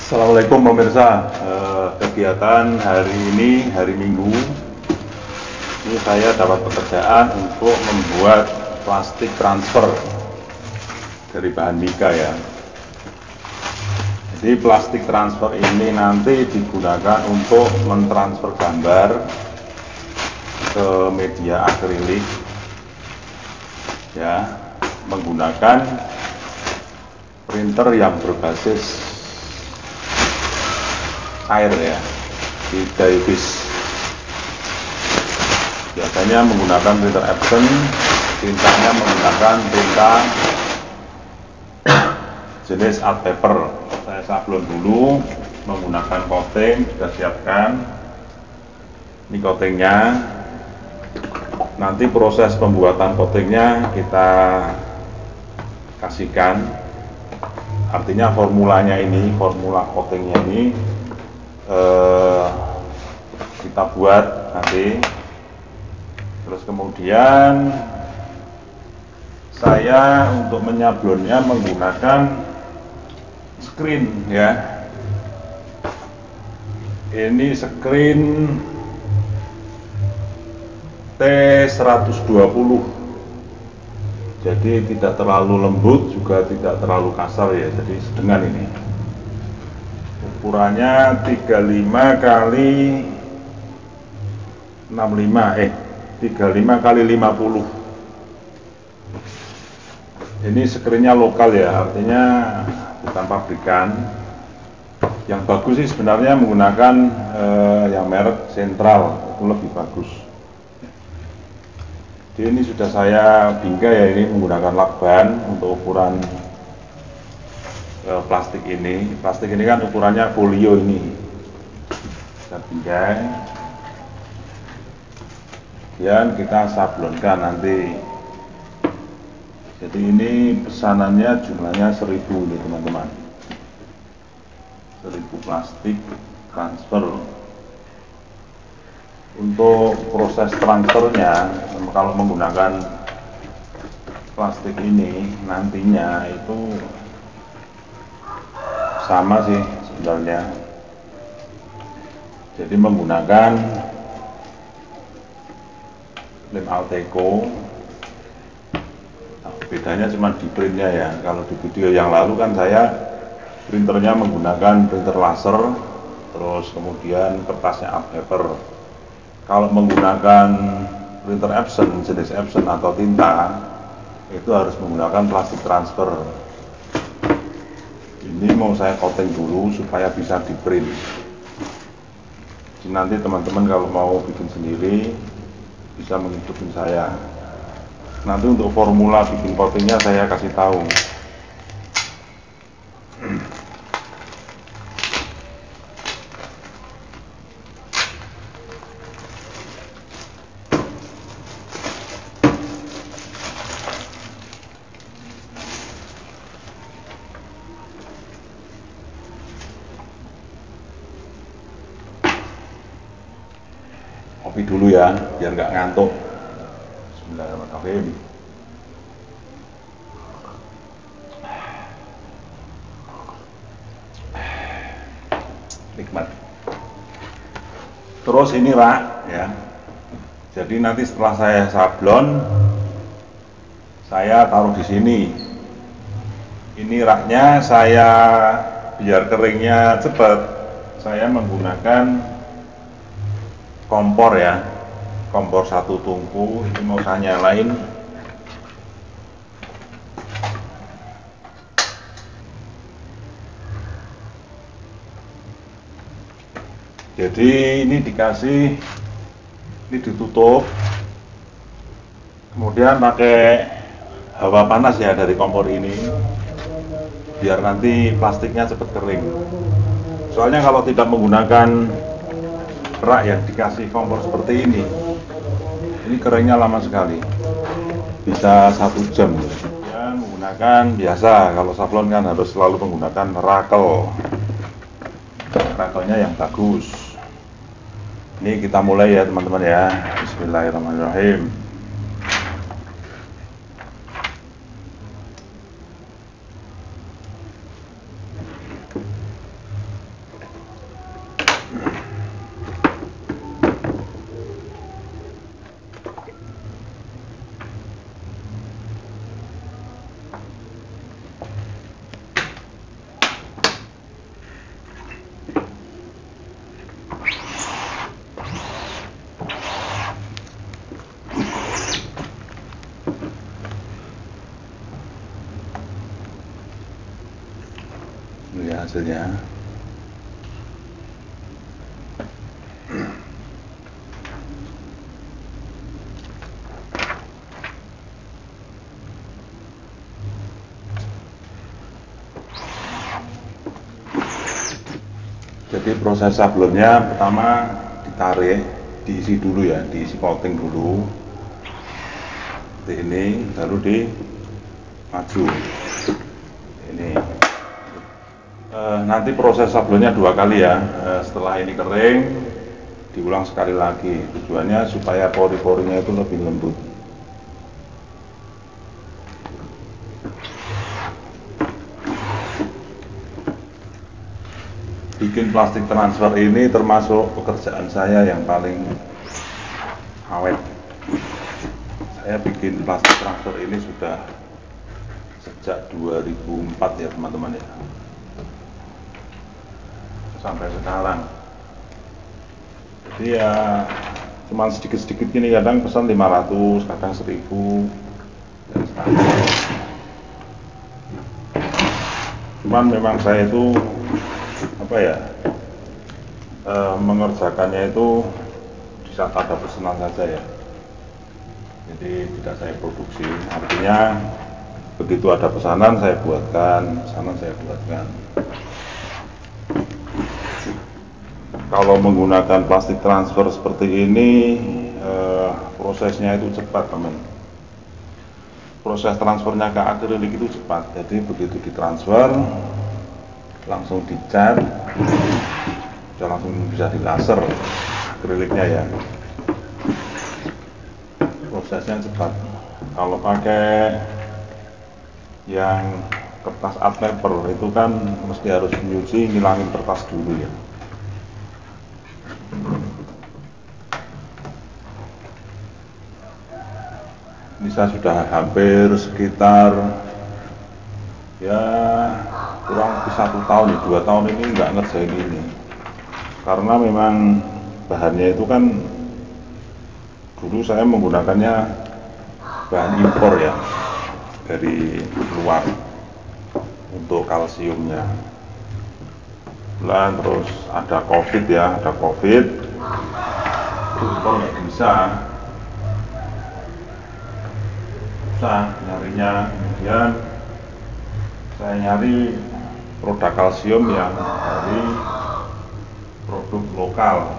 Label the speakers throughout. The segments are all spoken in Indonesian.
Speaker 1: Assalamualaikum pemirsa. Kegiatan hari ini, hari Minggu, ini saya dapat pekerjaan untuk membuat plastik transfer dari bahan mika ya. Jadi plastik transfer ini nanti digunakan untuk mentransfer gambar ke media akrilik ya, menggunakan printer yang berbasis air ya, di Daibis. Biasanya menggunakan printer Epson, tintanya menggunakan tinta jenis art paper. Saya sablon dulu menggunakan coating, sudah siapkan. Ini coatingnya. Nanti proses pembuatan coatingnya kita kasihkan. Artinya formulanya ini, formula coatingnya ini kita buat nanti. Terus kemudian saya untuk menyablonnya menggunakan screen ya. Ini screen T120, jadi tidak terlalu lembut juga tidak terlalu kasar ya, jadi sedengan ini. Ukurannya 35 kali 50. Ini screennya lokal ya, artinya bukan pabrikan. Yang bagus sih sebenarnya menggunakan yang merek Sentral, itu lebih bagus. Jadi ini sudah saya bingkai ya, ini menggunakan lakban untuk ukuran plastik ini. Plastik ini kan ukurannya folio ini. Kita bingkai. Dan kita sablonkan nanti. Jadi ini pesanannya jumlahnya 1000 ini teman-teman. 1000 plastik transfer. Untuk proses transfernya, kalau menggunakan plastik ini nantinya itu sama sih sebenarnya. Jadi menggunakan lem Alteco. Nah, bedanya cuma di printnya ya. Kalau di video yang lalu kan saya printernya menggunakan printer laser, terus kemudian kertasnya art paper. Kalau menggunakan printer Epson, jenis Epson atau tinta, itu harus menggunakan plastik transfer. Ini mau saya coating dulu supaya bisa di print. Jadi nanti teman-teman kalau mau bikin sendiri bisa mengikuti saya. Nanti untuk formula bikin coatingnya saya kasih tahu. Kopi dulu ya, biar nggak ngantuk. Bismillahirrahmanirrahim. Nikmat. Terus ini rak ya. Jadi nanti setelah saya sablon, saya taruh di sini. Ini raknya saya biar keringnya cepat. Saya menggunakan kompor ya, kompor 1 tungku. Ini mau saya nyalain. Jadi ini dikasih, ini ditutup, kemudian pakai hawa panas ya dari kompor ini, biar nanti plastiknya cepat kering. Soalnya kalau tidak menggunakan rak yang dikasih kompor seperti ini keringnya lama sekali, bisa 1 jam. Dan menggunakan biasa, kalau sablon kan harus selalu menggunakan rakelnya yang bagus. Ini kita mulai ya teman-teman ya. Bismillahirrahmanirrahim. hasilnya. Jadi proses sablonnya pertama ditarik, diisi dulu ya, diisi coating dulu seperti ini, lalu dimaju ini. Nanti proses sablonnya 2 kali ya. Setelah ini kering diulang sekali lagi, tujuannya supaya pori-porinya itu lebih lembut. Bikin plastik transfer ini termasuk pekerjaan saya yang paling awet. Saya bikin plastik transfer ini sudah sejak 2004 ya teman-teman ya, sampai sekarang. Jadi ya cuman sedikit-sedikit gini, kadang pesan 500, kadang 1000 dan sebagainya. Cuman memang saya itu mengerjakannya itu di saat ada pesanan saja ya. Jadi tidak saya produksi, artinya begitu ada pesanan saya buatkan, Kalau menggunakan plastik transfer seperti ini, prosesnya itu cepat teman. Proses transfernya ke akrilik itu cepat, jadi begitu ditransfer langsung dicat, langsung bisa dilaser akriliknya ya. Prosesnya cepat. Kalau pakai yang kertas art paper itu kan mesti harus nyuci, ngilangin kertas dulu ya. Ini saya sudah hampir sekitar ya kurang lebih 1 tahun ya, 2 tahun ini nggak ngerjain ini, karena memang bahannya itu kan dulu saya menggunakannya bahan impor ya dari luar untuk kalsiumnya. Terus ada COVID ya, impor nggak bisa nyarinya, kemudian saya nyari produk kalsium yang dari produk lokal.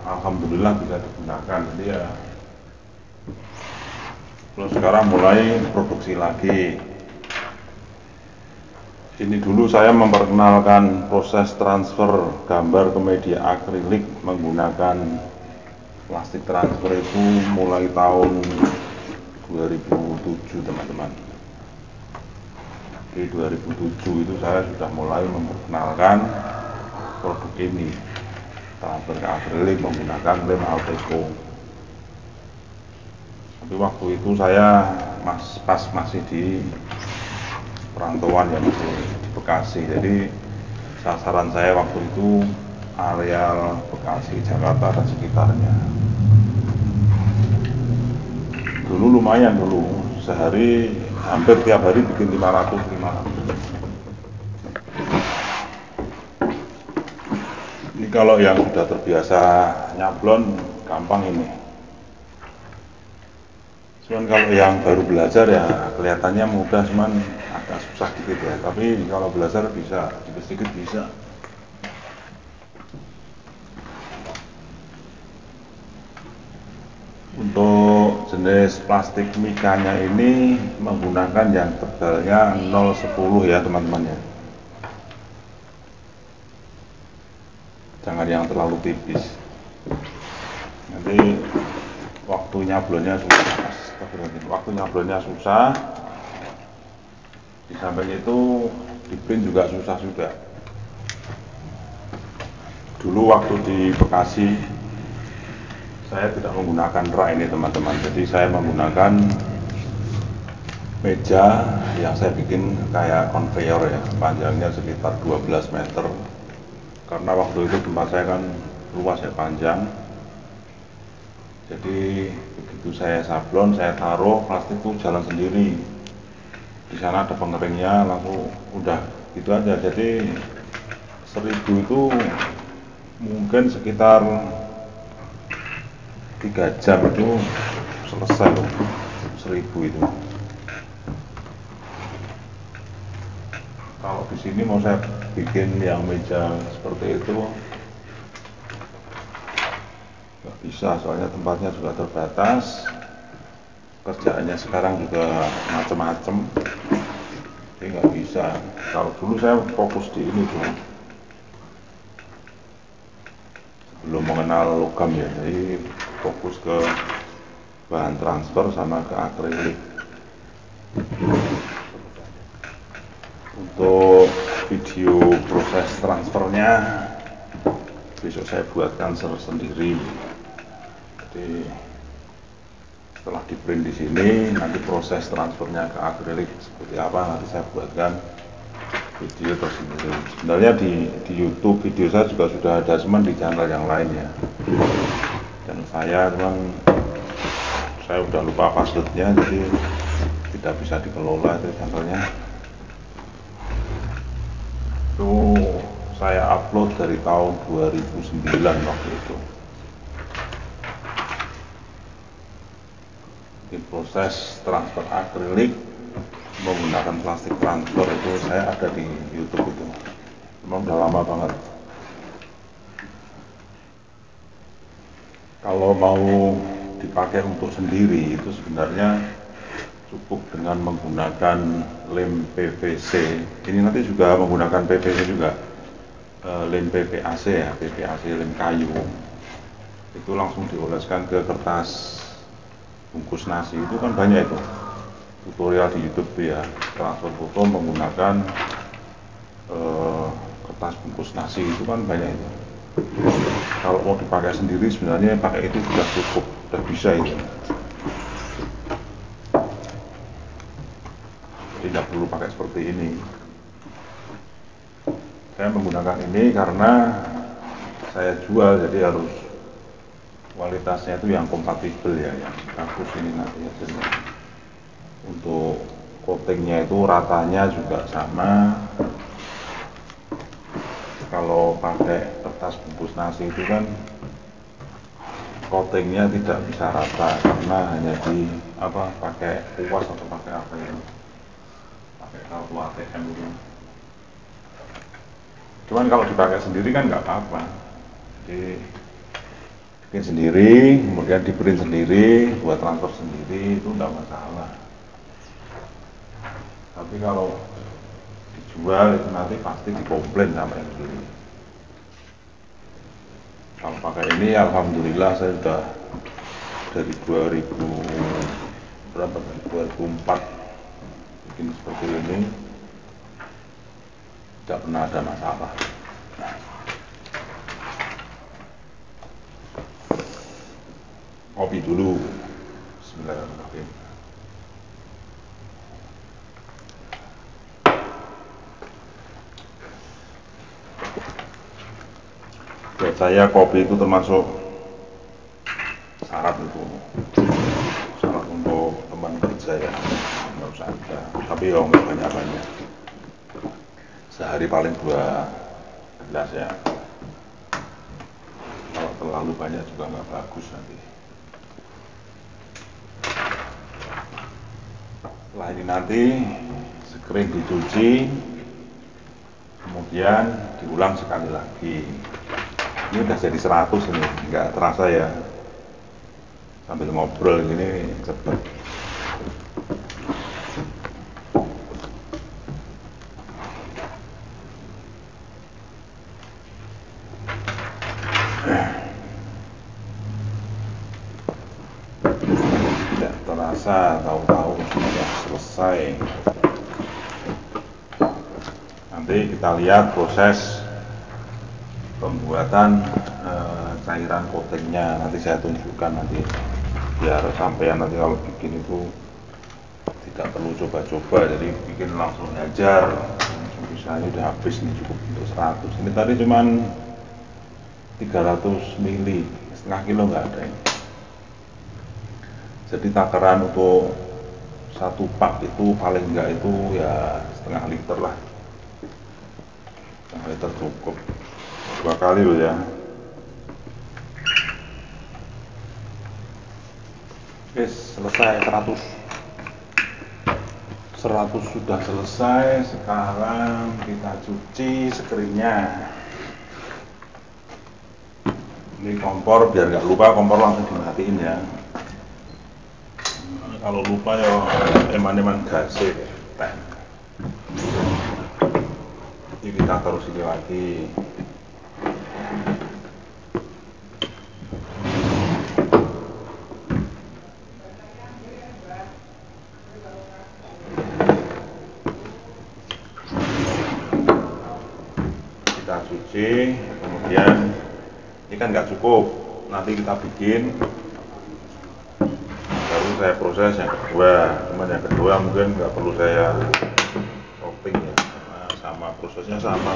Speaker 1: Alhamdulillah bisa digunakan. Jadi ya terus sekarang mulai produksi lagi. Ini dulu saya memperkenalkan proses transfer gambar ke media akrilik menggunakan plastik transfer itu mulai tahun 2007 teman-teman. Di 2007 itu saya sudah mulai memperkenalkan produk ini, transfer ke akrilik menggunakan lem Alteco. Tapi waktu itu saya masih di perantauan ya, masih di Bekasi. Jadi sasaran saya waktu itu areal Bekasi, Jakarta dan sekitarnya. Dulu lumayan, sehari hampir tiap hari bikin 500. Ini kalau yang sudah terbiasa nyablon gampang ini. Cuman kalau yang baru belajar ya kelihatannya mudah, cuman agak susah dikit ya. Tapi kalau belajar bisa, sedikit bisa. Untuk jenis plastik mikanya ini menggunakan yang tebalnya 0,10 ya teman-teman ya. Jangan yang terlalu tipis. Nanti waktu nyablonnya susah. Di samping itu di print juga susah juga. Dulu waktu di Bekasi saya tidak menggunakan rak ini teman-teman, jadi saya menggunakan meja yang saya bikin kayak konveyor ya, panjangnya sekitar 12 meter, karena waktu itu tempat saya kan luas ya, panjang. Jadi begitu saya sablon, saya taruh, plastik itu jalan sendiri. Di sana ada pengeringnya, langsung udah gitu aja. Jadi 1000 itu mungkin sekitar 3 jam itu selesai loh, 1000 itu. Kalau di sini mau saya bikin yang meja seperti itu nggak bisa, soalnya tempatnya juga terbatas, kerjaannya sekarang juga macam-macam, jadi nggak bisa. Kalau dulu saya fokus di ini tuh, belum mengenal logam ya, jadi fokus ke bahan transfer sama ke akrilik. Untuk video proses transfernya besok saya buatkan sendiri. Jadi setelah di print di sini, nanti proses transfernya ke akrilik seperti apa nanti saya buatkan video tersendiri. Sebenarnya di YouTube video saya juga sudah ada, cuman di channel yang lain ya. Dan saya udah lupa passwordnya, jadi tidak bisa dikelola itu channelnya. Itu saya upload dari tahun 2009 waktu itu. Di proses transfer akrilik menggunakan plastik transfer itu saya ada di YouTube itu. Memang udah lama banget. Kalau mau dipakai untuk sendiri itu sebenarnya cukup dengan menggunakan lem PVC. Ini nanti juga menggunakan PVC juga, lem PPAC ya, PPAC lem kayu. Itu langsung dioleskan ke kertas bungkus nasi, itu kan banyak itu tutorial di YouTube ya, transfer foto menggunakan kertas bungkus nasi, itu kan banyak itu. Kalau mau dipakai sendiri sebenarnya pakai itu sudah cukup, sudah bisa itu. Tidak perlu pakai seperti ini. Saya menggunakan ini karena saya jual, jadi harus kualitasnya itu yang kompatibel ya, yang bagus ini nanti hasilnya. Untuk coatingnya itu ratanya juga sama. Kalau pakai kertas bungkus nasi itu kan coatingnya tidak bisa rata karena hanya pakai kuas atau pakai apa ya, pakai kartu ATM itu. Cuman kalau dipakai sendiri kan nggak apa-apa, jadi bikin sendiri, kemudian di print sendiri, buat transfer sendiri, itu nggak masalah. Tapi kalau dijual itu nanti pasti dikomplain sama yang beli. Kalau pakai ini alhamdulillah saya sudah dari 2004 bikin seperti ini, tidak pernah ada masalah. Kopi dulu. Bismillahirrahmanirrahim. Buat saya kopi itu termasuk syarat untuk teman kerja ya, nggak usah ada, tapi ya nggak banyak-banyak, sehari paling 2 gelas ya. Kalau terlalu banyak juga nggak bagus nanti. Setelah ini nanti sekering dicuci, kemudian diulang sekali lagi. Ini udah jadi 100 ini, nggak terasa ya, sambil ngobrol gini cepet. Tidak terasa, tahu-tahu sudah selesai. Nanti kita lihat proses pembuatan cairan coatingnya, nanti saya tunjukkan nanti, biar sampean nanti kalau bikin itu tidak perlu coba-coba, jadi bikin langsung hajar. Bisa ini udah habis nih, cukup untuk 100. Ini tadi cuman 300 mili, setengah kilo nggak ada ini. Jadi takaran untuk 1 pak itu paling enggak itu ya setengah liter lah. liter cukup 2 kali loh ya. Selesai 100 sudah selesai. Sekarang kita cuci sekerinnya. Ini kompor, biar nggak lupa kompor langsung dimatiin ya. Kalau lupa ya eman-eman gas teh. Ini kita taruh sini lagi. Kita cuci, kemudian ini kan nggak cukup, nanti kita bikin, baru saya proses yang kedua. Cuman yang kedua mungkin nggak perlu saya coating ya, karena sama prosesnya sama.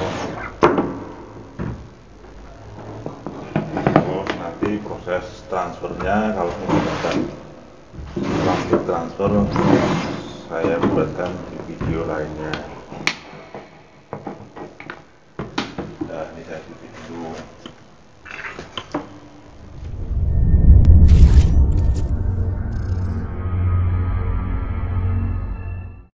Speaker 1: Terus nanti proses transfernya kalau menggunakan plastik transfer saya buatkan di video lainnya.